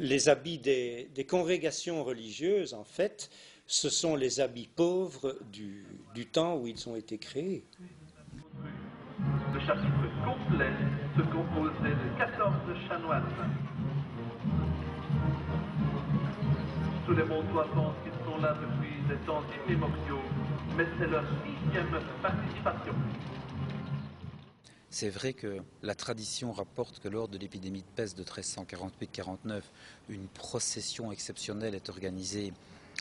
les habits des congrégations religieuses, en fait, ce sont les habits pauvres du temps où ils ont été créés. Le chapitre complet se composerait de 14 chanoines. Tout le monde doit penser qu'ils sont là depuis des temps immémoriaux, mais c'est leur 6e participation. C'est vrai que la tradition rapporte que lors de l'épidémie de peste de 1348-49, une procession exceptionnelle est organisée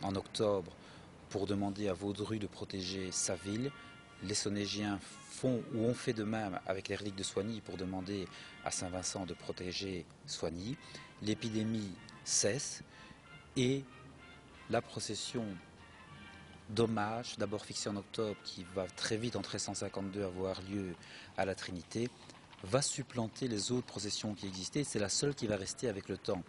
en octobre pour demander à Vaudreuil de protéger sa ville. Les Sonnégiens font ou ont fait de même avec les reliques de Soigny pour demander à Saint-Vincent de protéger Soigny. L'épidémie cesse et la procession d'hommage, d'abord fixée en octobre, qui va très vite en 1352 avoir lieu à la Trinité, va supplanter les autres processions qui existaient. C'est la seule qui va rester avec le temps.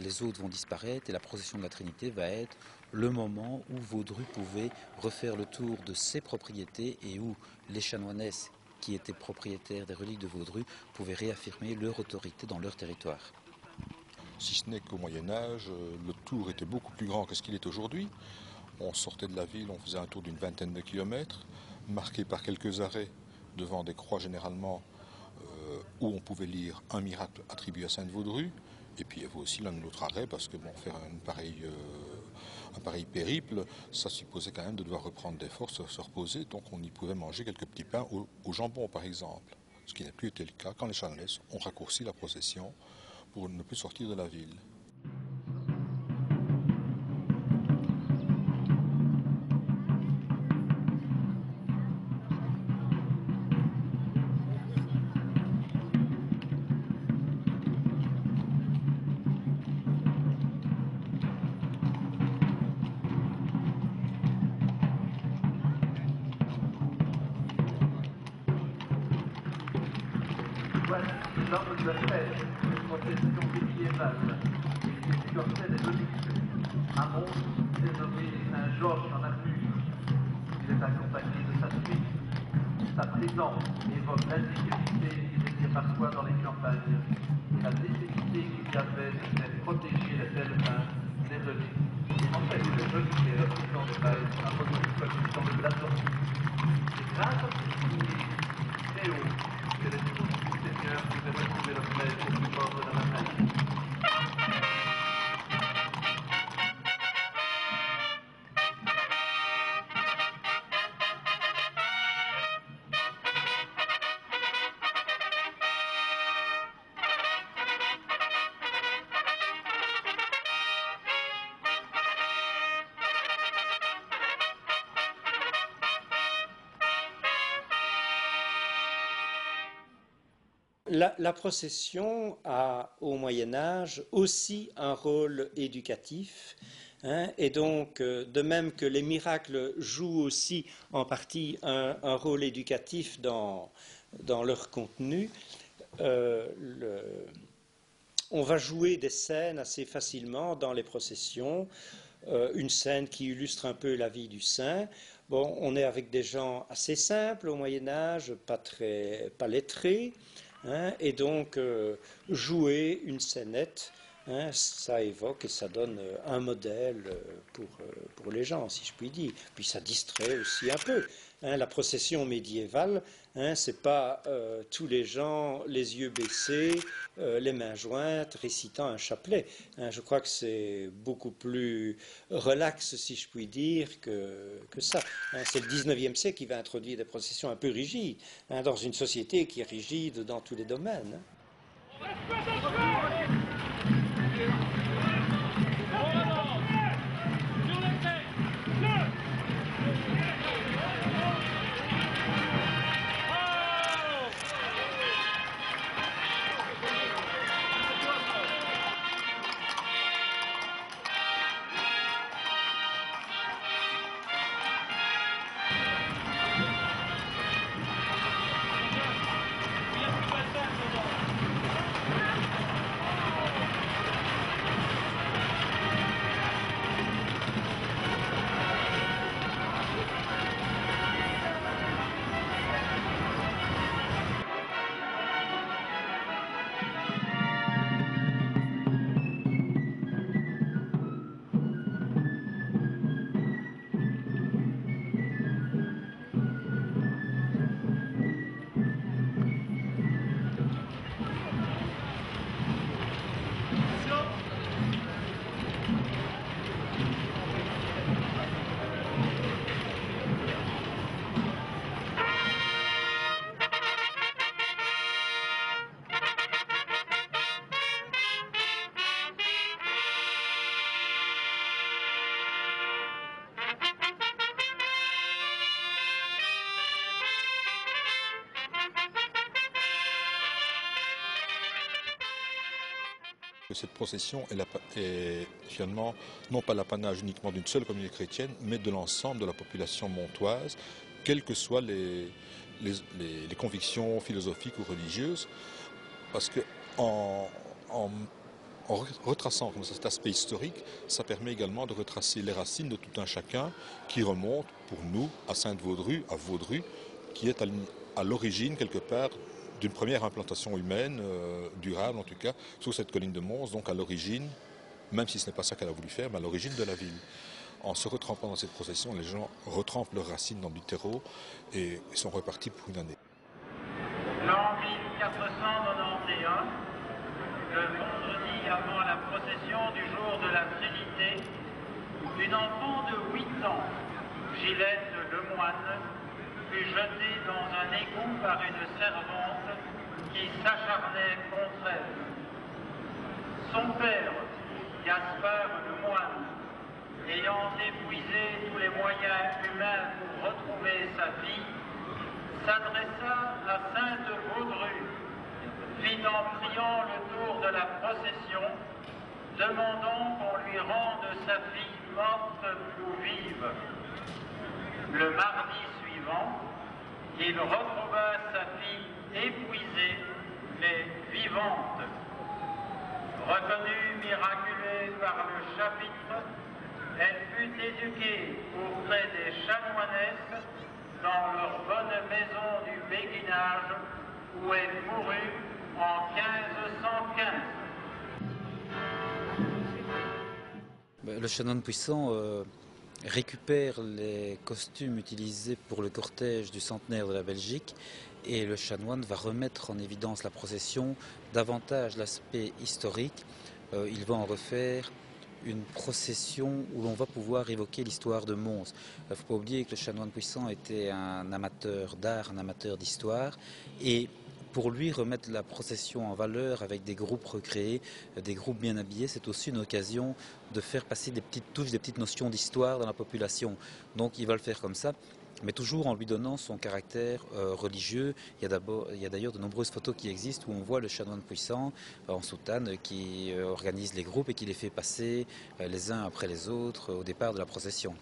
Les autres vont disparaître et la procession de la Trinité va être le moment où Vaudreuil pouvait refaire le tour de ses propriétés et où les chanoinesses qui étaient propriétaires des reliques de Vaudreuil pouvaient réaffirmer leur autorité dans leur territoire. Si ce n'est qu'au Moyen-Âge, le tour était beaucoup plus grand que ce qu'il est aujourd'hui. On sortait de la ville, on faisait un tour d'une vingtaine de kilomètres, marqué par quelques arrêts devant des croix généralement où on pouvait lire un miracle attribué à Sainte Vaudreuil. Et puis il y avait aussi l'un de l'autre arrêt, parce que bon, faire un pareil périple, ça supposait quand même de devoir reprendre des forces, se reposer, donc on y pouvait manger quelques petits pains au jambon par exemple. Ce qui n'a plus été le cas quand les chanoinesses ont raccourci la procession pour ne plus sortir de la ville. Voici l'homme de fête, une procession médiévale, qui escortait les reliques. À Mons, dénommé Saint-Georges en Armure. Il est accompagné de sa suite. Sa présence évoque l'insécurité qu'il était parfois dans les campagnes et la nécessité qu'il y avait de faire protéger les pèlerins des reliques. En fait, les reliques et leurs présents de base, un modèle dans le blason. C'est grâce à ce souvenir très haut que les troupes du Seigneur pouvaient retrouver leur plaie au plus fort de la bataille. La procession a, au Moyen-Âge, aussi un rôle éducatif. Et donc, de même que les miracles jouent aussi en partie un rôle éducatif dans leur contenu, on va jouer des scènes assez facilement dans les processions. Une scène qui illustre un peu la vie du saint. Bon, on est avec des gens assez simples au Moyen-Âge, pas lettrés. Et donc, jouer une scénette, ça évoque et ça donne un modèle pour les gens, si je puis dire. Puis ça distrait aussi un peu. La procession médiévale, c'est pas tous les gens les yeux baissés, les mains jointes, récitant un chapelet. Je crois que c'est beaucoup plus relax, si je puis dire, que ça. C'est le 19e siècle qui va introduire des processions un peu rigides, dans une société qui est rigide dans tous les domaines. que cette procession est finalement non pas l'apanage uniquement d'une seule communauté chrétienne, mais de l'ensemble de la population montoise, quelles que soient les convictions philosophiques ou religieuses, parce que en retraçant comme ça, cet aspect historique, ça permet également de retracer les racines de tout un chacun qui remonte pour nous à Sainte-Vaudrue, à Vaudrue, qui est à l'origine quelque part d'une première implantation humaine, durable en tout cas, sur cette colline de Mons, donc à l'origine, même si ce n'est pas ça qu'elle a voulu faire, mais à l'origine de la ville. En se retrempant dans cette procession, les gens retrempent leurs racines dans du terreau et sont repartis pour une année. L'an 1491, le vendredi avant la procession du jour de la Trinité, une enfant de 8 ans, Gillette Lemoine, fut jetée dans un égout par une servante qui s'acharnait contre elle. Son père, Gaspard Lemoine, ayant épuisé tous les moyens humains pour retrouver sa fille, s'adressa à Sainte-Vaudrue, fit en priant le tour de la procession, demandant qu'on lui rende sa fille morte ou vive. Le mardi suivant, il retrouva sa fille épuisée mais vivante. Reconnue miraculeuse par le chapitre, elle fut éduquée auprès des chanoinesses dans leur bonne maison du béguinage où elle mourut en 1515. Le chanoine puissant récupère les costumes utilisés pour le cortège du centenaire de la Belgique et le chanoine va remettre en évidence la procession, davantage l'aspect historique. Il va en refaire une procession où l'on va pouvoir évoquer l'histoire de Mons. Il ne faut pas oublier que le chanoine puissant était un amateur d'art, un amateur d'histoire, et pour lui remettre la procession en valeur avec des groupes recréés, des groupes bien habillés, c'est aussi une occasion de faire passer des petites touches, des petites notions d'histoire dans la population. Donc il va le faire comme ça, mais toujours en lui donnant son caractère religieux. Il y a d'ailleurs de nombreuses photos qui existent où on voit le chanoine puissant en soutane qui organise les groupes et qui les fait passer les uns après les autres au départ de la procession.